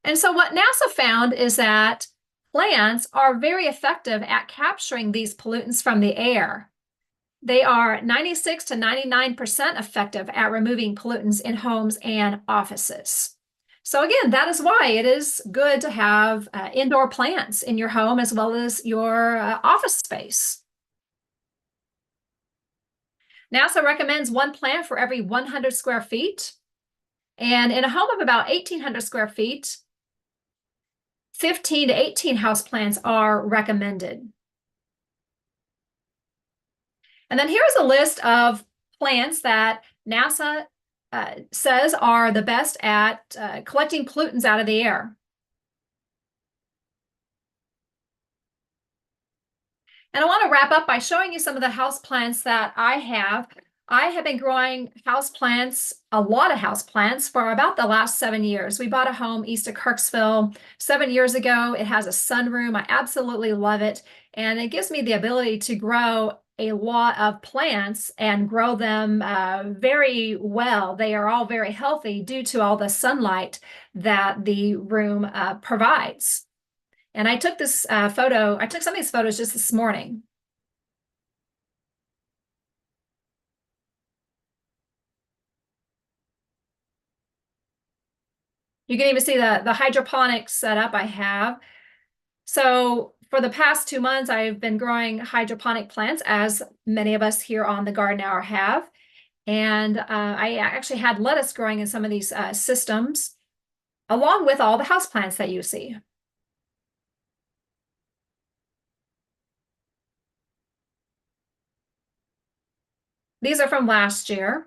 And so what NASA found is that plants are very effective at capturing these pollutants from the air. They are 96 to 99% effective at removing pollutants in homes and offices. So again, that is why it is good to have indoor plants in your home as well as your office space. NASA recommends one plant for every 100 square feet. And in a home of about 1,800 square feet, 15 to 18 houseplants are recommended. And then here's a list of plants that NASA says are the best at collecting pollutants out of the air. And I want to wrap up by showing you some of the houseplants that I have. I have been growing houseplants, a lot of houseplants, for about the last 7 years. We bought a home east of Kirksville 7 years ago. It has a sunroom. I absolutely love it. And it gives me the ability to grow a lot of plants and grow them very well. They are all very healthy due to all the sunlight that the room provides. And I took this photo, I took some of these photos just this morning. You can even see the hydroponic setup I have. So for the past 2 months, I've been growing hydroponic plants, as many of us here on the Garden Hour have. And I actually had lettuce growing in some of these systems, along with all the houseplants that you see. These are from last year.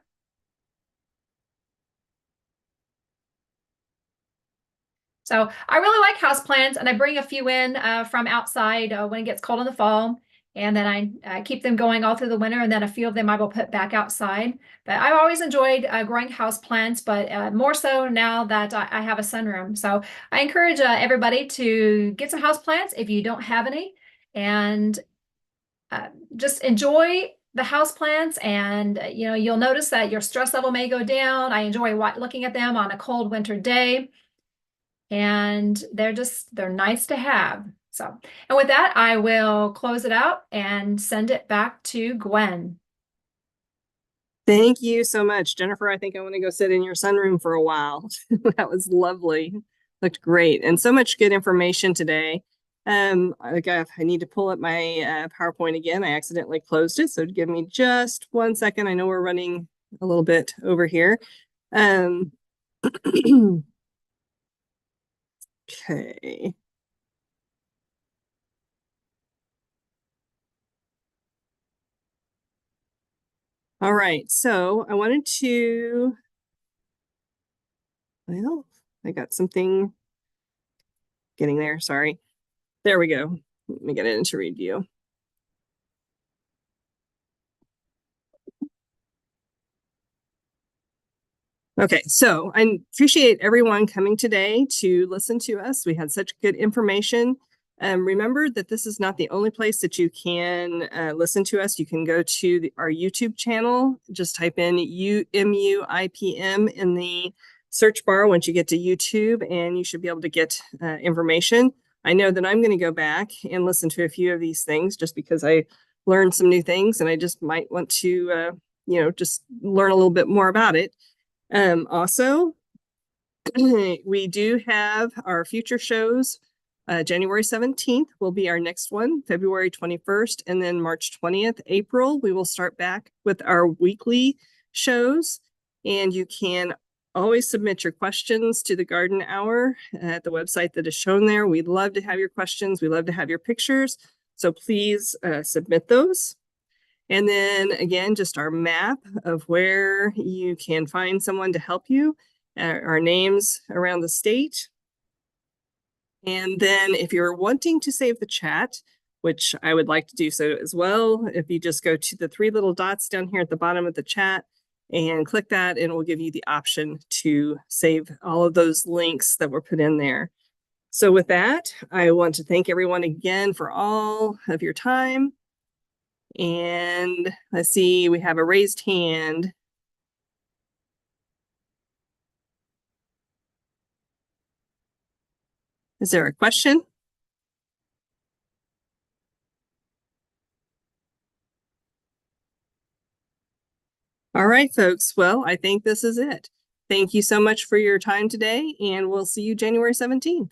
So I really like houseplants, and I bring a few in from outside when it gets cold in the fall. And then I keep them going all through the winter, and then a few of them I will put back outside. But I've always enjoyed growing houseplants, but more so now that I have a sunroom. So I encourage everybody to get some houseplants if you don't have any, and just enjoy the houseplants. And you'll notice that your stress level may go down. I enjoy looking at them on a cold winter day. And they're nice to have. So, and with that, I will close it out and send it back to Gwen. Thank you so much, Jennifer. I think I want to go sit in your sunroom for a while. That was lovely. Looked great. And so much good information today. I need to pull up my PowerPoint again. I accidentally closed it. So give me just 1 second. I know we're running a little bit over here. Okay. All right, so I wanted to, well, I got something getting there, sorry. There we go. Let me get it into review. Okay, so I appreciate everyone coming today to listen to us. We had such good information. Remember that this is not the only place that you can listen to us. You can go to our YouTube channel. Just type in MUIPM in the search bar once you get to YouTube, and you should be able to get information. I know that I'm going to go back and listen to a few of these things just because I learned some new things, and I just might want to, just learn a little bit more about it. Also, we do have our future shows. January 17th will be our next one, February 21st, and then March 20th. April, we will start back with our weekly shows, and you can always submit your questions to the Garden Hour at the website that is shown there. We'd love to have your questions. We love to have your pictures, so please submit those. And then again, just our map of where you can find someone to help you, our names around the state. And then if you're wanting to save the chat, which I would like to do so as well, if you just go to the 3 little dots down here at the bottom of the chat and click that, and it will give you the option to save all of those links that were put in there. So with that, I want to thank everyone again for all of your time. And let's see, we have a raised hand. Is there a question? All right, folks. Well, I think this is it. Thank you so much for your time today, and we'll see you January 17th.